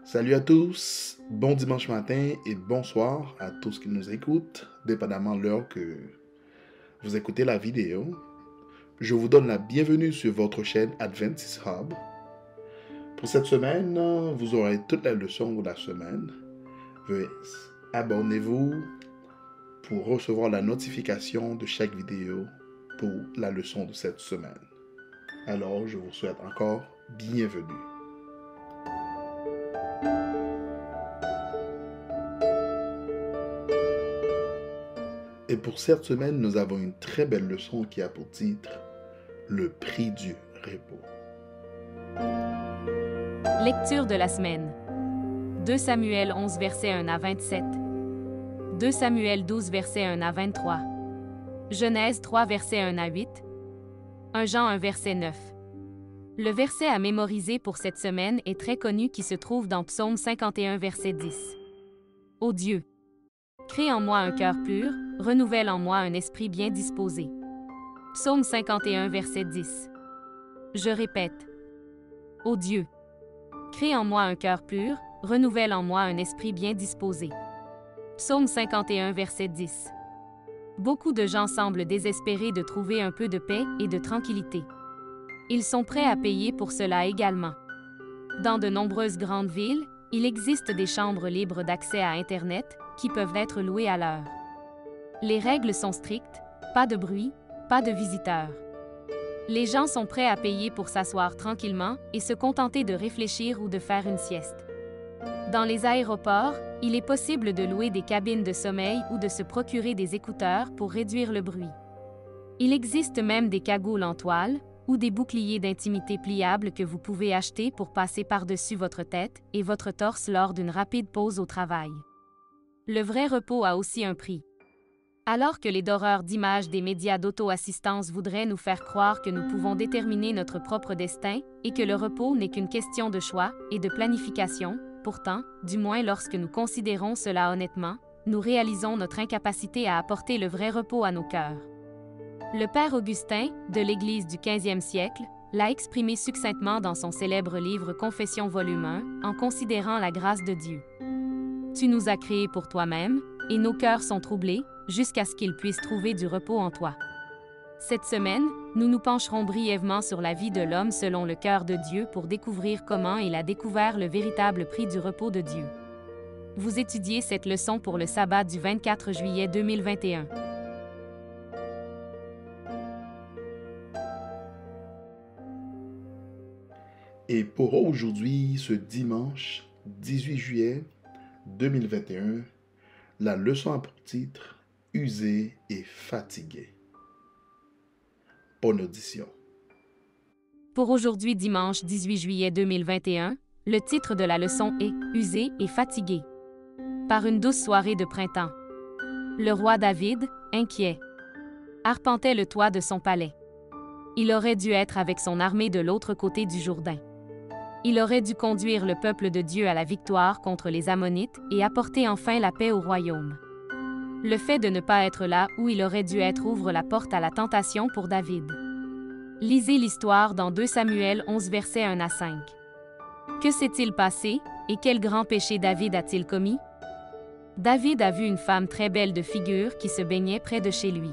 Salut à tous, bon dimanche matin et bonsoir à tous qui nous écoutent, dépendamment de l'heure que vous écoutez la vidéo. Je vous donne la bienvenue sur votre chaîne Adventist Hub. Pour cette semaine, vous aurez toutes les leçons de la semaine. Veuillez abonnez-vous pour recevoir la notification de chaque vidéo pour la leçon de cette semaine. Alors, je vous souhaite encore bienvenue. Et pour cette semaine, nous avons une très belle leçon qui a pour titre « Le prix du repos ». Lecture de la semaine. 2 Samuel 11 versets 1 à 27. 2 Samuel 12 versets 1 à 23. Genèse 3 versets 1 à 8. 1 Jean 1 verset 9. Le verset à mémoriser pour cette semaine est très connu qui se trouve dans Psaume 51 verset 10. Ô Dieu, crée en moi un cœur pur, renouvelle en moi un esprit bien disposé. Psaume 51 verset 10. Je répète. Ô Dieu, crée en moi un cœur pur, renouvelle en moi un esprit bien disposé. Psaume 51 verset 10. Beaucoup de gens semblent désespérés de trouver un peu de paix et de tranquillité. Ils sont prêts à payer pour cela également. Dans de nombreuses grandes villes, il existe des chambres libres d'accès à Internet qui peuvent être louées à l'heure. Les règles sont strictes, pas de bruit, pas de visiteurs. Les gens sont prêts à payer pour s'asseoir tranquillement et se contenter de réfléchir ou de faire une sieste. Dans les aéroports, il est possible de louer des cabines de sommeil ou de se procurer des écouteurs pour réduire le bruit. Il existe même des cagoules en toile ou des boucliers d'intimité pliables que vous pouvez acheter pour passer par-dessus votre tête et votre torse lors d'une rapide pause au travail. Le vrai repos a aussi un prix. Alors que les doreurs d'images des médias d'auto-assistance voudraient nous faire croire que nous pouvons déterminer notre propre destin et que le repos n'est qu'une question de choix et de planification, pourtant, du moins lorsque nous considérons cela honnêtement, nous réalisons notre incapacité à apporter le vrai repos à nos cœurs. Le Père Augustin, de l'Église du 15e siècle, l'a exprimé succinctement dans son célèbre livre Confessions volume 1, en considérant la grâce de Dieu. Tu nous as créés pour toi-même, et nos cœurs sont troublés, jusqu'à ce qu'ils puissent trouver du repos en toi. Cette semaine, nous nous pencherons brièvement sur la vie de l'homme selon le cœur de Dieu pour découvrir comment il a découvert le véritable prix du repos de Dieu. Vous étudiez cette leçon pour le sabbat du 24 juillet 2021. Et pour aujourd'hui, ce dimanche 18 juillet 2021, la leçon a pour titre « Usé et fatigué ». Bonne audition. Pour aujourd'hui dimanche 18 juillet 2021, le titre de la leçon est « Usé et fatigué ». Par une douce soirée de printemps. Le roi David, inquiet, arpentait le toit de son palais. Il aurait dû être avec son armée de l'autre côté du Jourdain. Il aurait dû conduire le peuple de Dieu à la victoire contre les Ammonites et apporter enfin la paix au royaume. Le fait de ne pas être là où il aurait dû être ouvre la porte à la tentation pour David. Lisez l'histoire dans 2 Samuel 11 versets 1 à 5. Que s'est-il passé et quel grand péché David a-t-il commis? David a vu une femme très belle de figure qui se baignait près de chez lui.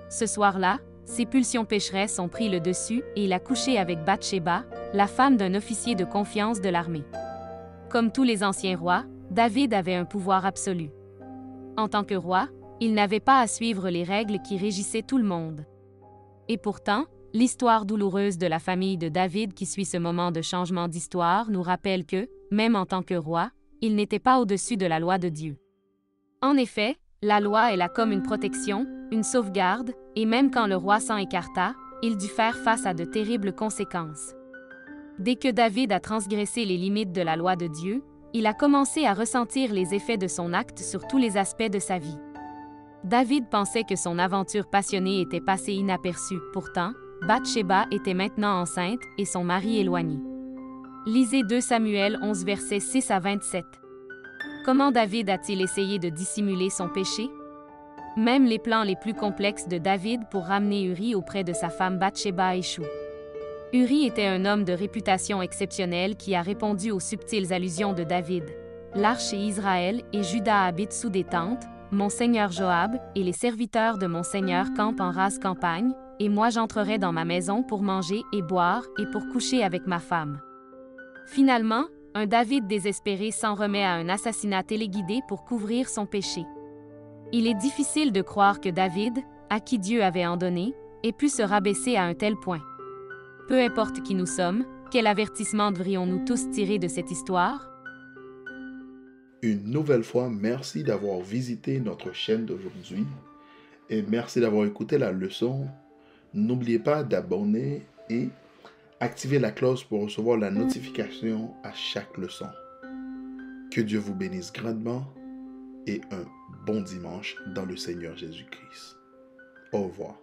Ce soir-là, ses pulsions pécheresses ont pris le dessus et il a couché avec Bathsheba, la femme d'un officier de confiance de l'armée. Comme tous les anciens rois, David avait un pouvoir absolu. En tant que roi, il n'avait pas à suivre les règles qui régissaient tout le monde. Et pourtant, l'histoire douloureuse de la famille de David qui suit ce moment de changement d'histoire nous rappelle que, même en tant que roi, il n'était pas au-dessus de la loi de Dieu. En effet, la loi est là comme une protection, une sauvegarde, et même quand le roi s'en écarta, il dut faire face à de terribles conséquences. Dès que David a transgressé les limites de la loi de Dieu, il a commencé à ressentir les effets de son acte sur tous les aspects de sa vie. David pensait que son aventure passionnée était passée inaperçue, pourtant, Bathsheba était maintenant enceinte et son mari éloigné. Lisez 2 Samuel 11 versets 6 à 27. Comment David a-t-il essayé de dissimuler son péché? Même les plans les plus complexes de David pour ramener Uri auprès de sa femme Bathsheba échouent. Uri était un homme de réputation exceptionnelle qui a répondu aux subtiles allusions de David. L'arche et Israël et Juda habitent sous des tentes, mon seigneur Joab et les serviteurs de mon seigneur campent en rase campagne, et moi j'entrerai dans ma maison pour manger et boire et pour coucher avec ma femme. Finalement, un David désespéré s'en remet à un assassinat téléguidé pour couvrir son péché. Il est difficile de croire que David, à qui Dieu avait en donné, ait pu se rabaisser à un tel point. Peu importe qui nous sommes, quel avertissement devrions-nous tous tirer de cette histoire? Une nouvelle fois, merci d'avoir visité notre chaîne d'aujourd'hui et merci d'avoir écouté la leçon. N'oubliez pas d'abonner et activer la cloche pour recevoir la notification à chaque leçon. Que Dieu vous bénisse grandement et un bon dimanche dans le Seigneur Jésus-Christ. Au revoir.